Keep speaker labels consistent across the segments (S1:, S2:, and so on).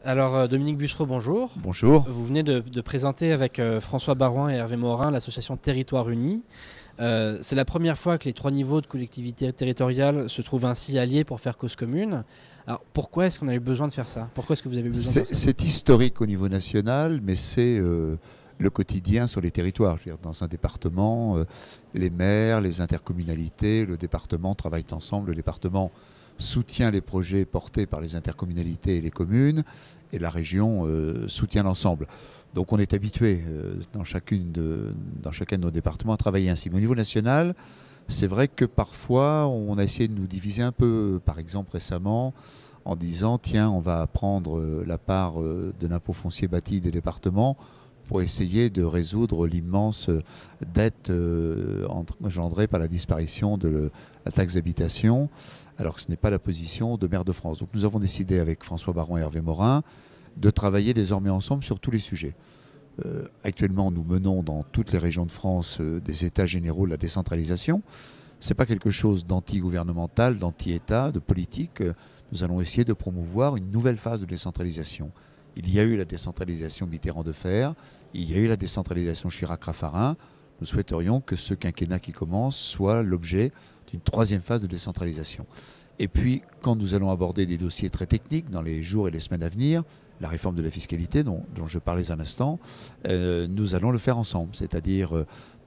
S1: Alors Dominique Bussereau, bonjour.
S2: Bonjour.
S1: Vous venez de présenter avec François Baroin et Hervé Morin l'association Territoires Unis. C'est la première fois que les trois niveaux de collectivité territoriale se trouvent ainsi alliés pour faire cause commune. Alors pourquoi est-ce qu'on a eu besoin de faire ça? Pourquoi est-ce que vous avez besoin de faire ça?
S2: C'est historique au niveau national, mais c'est le quotidien sur les territoires. Je veux dire, dans un département, les maires, les intercommunalités, le département travaillent ensemble. Le département soutient les projets portés par les intercommunalités et les communes, et la région soutient l'ensemble. Donc on est habitué dans chacun de nos départements à travailler ainsi. Mais au niveau national, c'est vrai que parfois on a essayé de nous diviser un peu. Par exemple récemment, en disant tiens, on va prendre la part de l'impôt foncier bâti des départements pour essayer de résoudre l'immense dette engendrée par la disparition de la taxe d'habitation, alors que ce n'est pas la position de Maire de France. Donc nous avons décidé avec François Baroin et Hervé Morin de travailler désormais ensemble sur tous les sujets. Actuellement, nous menons dans toutes les régions de France des états généraux de la décentralisation. Ce n'est pas quelque chose d'anti-gouvernemental, d'anti-État, de politique. Nous allons essayer de promouvoir une nouvelle phase de décentralisation. Il y a eu la décentralisation Mitterrand-Defer, il y a eu la décentralisation Chirac-Raffarin. Nous souhaiterions que ce quinquennat qui commence soit l'objet d'une troisième phase de décentralisation. Et puis, quand nous allons aborder des dossiers très techniques dans les jours et les semaines à venir, la réforme de la fiscalité dont je parlais un instant, nous allons le faire ensemble. C'est-à-dire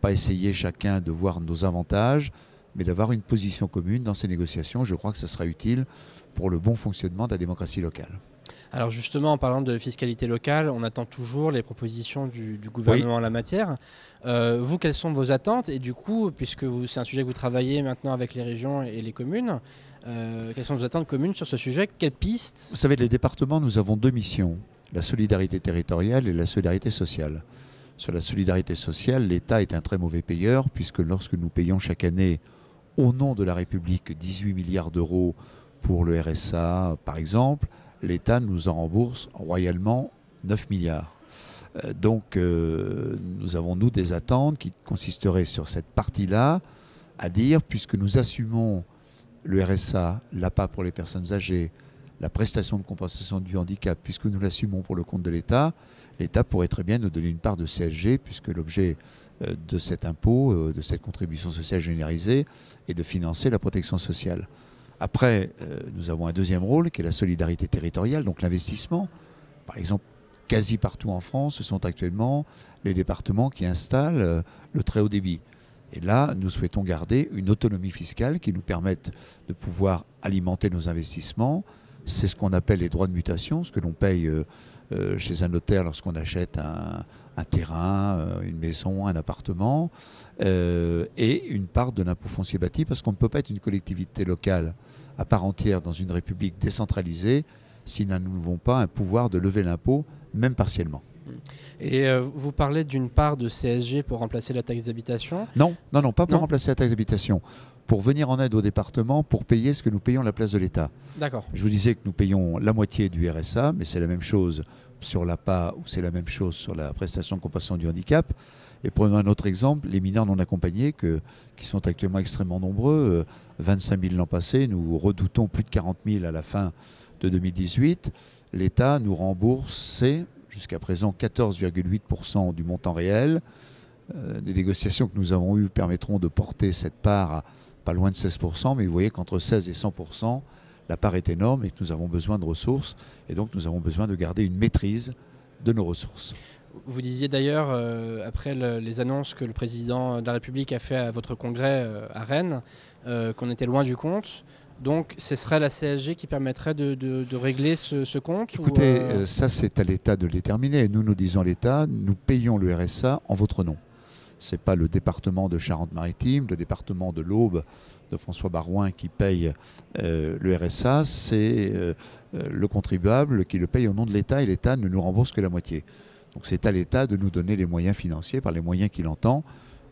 S2: pas essayer chacun de voir nos avantages, mais d'avoir une position commune dans ces négociations. Je crois que ça sera utile pour le bon fonctionnement de la démocratie locale.
S1: Alors justement, en parlant de fiscalité locale, on attend toujours les propositions du gouvernement en la matière. Vous, quelles sont vos attentes? Et du coup, puisque c'est un sujet que vous travaillez maintenant avec les régions et les communes, quelles sont vos attentes communes sur ce sujet? Quelles pistes?
S2: Vous savez, les départements, nous avons deux missions, la solidarité territoriale et la solidarité sociale. Sur la solidarité sociale, l'État est un très mauvais payeur, puisque lorsque nous payons chaque année, au nom de la République, 18 milliards d'euros pour le RSA, par exemple, l'État nous en rembourse royalement 9 milliards. Donc nous avons, nous, des attentes qui consisteraient sur cette partie-là, à dire, puisque nous assumons le RSA, l'APA pour les personnes âgées, la prestation de compensation du handicap, puisque nous l'assumons pour le compte de l'État, l'État pourrait très bien nous donner une part de CSG, puisque l'objet de cet impôt, de cette contribution sociale généralisée, est de financer la protection sociale. Après, nous avons un deuxième rôle qui est la solidarité territoriale, donc l'investissement. Par exemple, quasi partout en France, ce sont actuellement les départements qui installent le très haut débit. Et là, nous souhaitons garder une autonomie fiscale qui nous permette de pouvoir alimenter nos investissements. C'est ce qu'on appelle les droits de mutation, ce que l'on paye chez un notaire lorsqu'on achète un terrain, une maison, un appartement, et une part de l'impôt foncier bâti, parce qu'on ne peut pas être une collectivité locale à part entière dans une république décentralisée si nous n'avons pas un pouvoir de lever l'impôt, même partiellement.
S1: Et vous parlez d'une part de CSG pour remplacer la taxe d'habitation?
S2: Non, pas pour remplacer la taxe d'habitation. Pour venir en aide au département, pour payer ce que nous payons à la place de l'État.
S1: D'accord.
S2: Je vous disais que nous payons la moitié du RSA, mais c'est la même chose sur l'APA ou c'est la même chose sur la prestation de compensation du handicap. Et prenons un autre exemple, les mineurs non accompagnés qui sont actuellement extrêmement nombreux, 25 000 l'an passé, nous redoutons plus de 40 000 à la fin de 2018. L'État nous remboursait jusqu'à présent 14,8% du montant réel. Les négociations que nous avons eues permettront de porter cette part à pas loin de 16%, mais vous voyez qu'entre 16 et 100%, la part est énorme et que nous avons besoin de ressources. Et donc nous avons besoin de garder une maîtrise de nos ressources.
S1: Vous disiez d'ailleurs, après les annonces que le président de la République a fait à votre congrès à Rennes, qu'on était loin du compte. Donc ce serait la CSG qui permettrait de régler ce compte?
S2: Écoutez, ça c'est à l'État de le déterminer. Nous disons à l'État, nous payons le RSA en votre nom. Ce n'est pas le département de Charente-Maritime, le département de l'Aube de François Baroin qui paye le RSA, c'est le contribuable qui le paye au nom de l'État et l'État ne nous rembourse que la moitié. Donc c'est à l'État de nous donner les moyens financiers, par les moyens qu'il entend,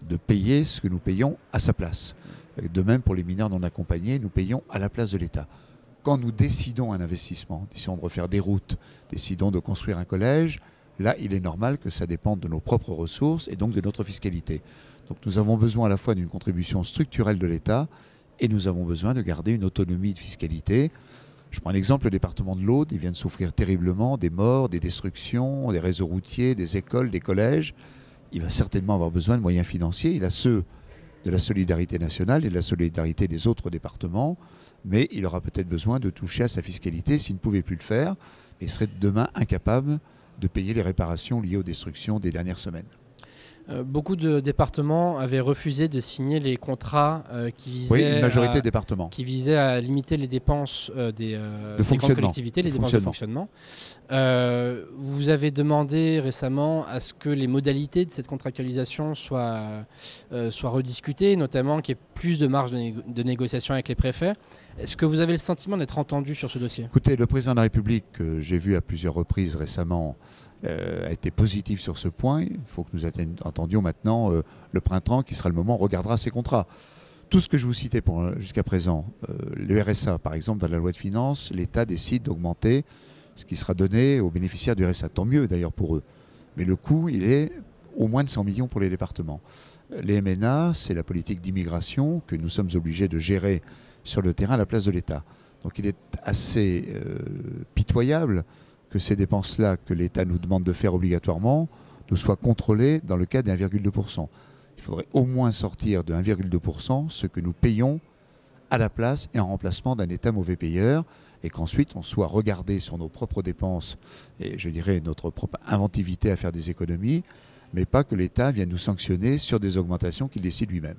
S2: de payer ce que nous payons à sa place. De même pour les mineurs non accompagnés, nous payons à la place de l'État. Quand nous décidons un investissement, décidons de refaire des routes, décidons de construire un collège, là il est normal que ça dépende de nos propres ressources et donc de notre fiscalité. Donc nous avons besoin à la fois d'une contribution structurelle de l'État et nous avons besoin de garder une autonomie de fiscalité. Je prends un exemple, le département de l'Aude, il vient de souffrir terriblement des morts, des destructions, des réseaux routiers, des écoles, des collèges. Il va certainement avoir besoin de moyens financiers. Il a ceux de la solidarité nationale et de la solidarité des autres départements, mais il aura peut-être besoin de toucher à sa fiscalité s'il ne pouvait plus le faire. Il serait demain incapable de payer les réparations liées aux destructions des dernières semaines.
S1: Beaucoup de départements avaient refusé de signer les contrats qui visaient
S2: une majorité de départements.
S1: Qui visaient à limiter les dépenses des grandes collectivités, les dépenses de fonctionnement. Vous avez demandé récemment à ce que les modalités de cette contractualisation soient rediscutées, notamment qu'il y ait plus de marge de négociation avec les préfets. Est-ce que vous avez le sentiment d'être entendu sur ce dossier?
S2: Écoutez, le président de la République, que j'ai vu à plusieurs reprises récemment, a été positif sur ce point. Il faut que nous attendions maintenant le printemps, qui sera le moment où on regardera ces contrats. Tout ce que je vous citais jusqu'à présent, le RSA par exemple, dans la loi de finances, l'État décide d'augmenter ce qui sera donné aux bénéficiaires du RSA. Tant mieux d'ailleurs pour eux. Mais le coût, il est au moins de 100 millions pour les départements. Les MNA, c'est la politique d'immigration que nous sommes obligés de gérer sur le terrain à la place de l'État. Donc il est assez pitoyable que ces dépenses-là que l'État nous demande de faire obligatoirement nous soient contrôlées dans le cadre de 1,2%. Il faudrait au moins sortir de 1,2% ce que nous payons à la place et en remplacement d'un État mauvais payeur, et qu'ensuite on soit regardé sur nos propres dépenses et je dirais notre propre inventivité à faire des économies, mais pas que l'État vienne nous sanctionner sur des augmentations qu'il décide lui-même.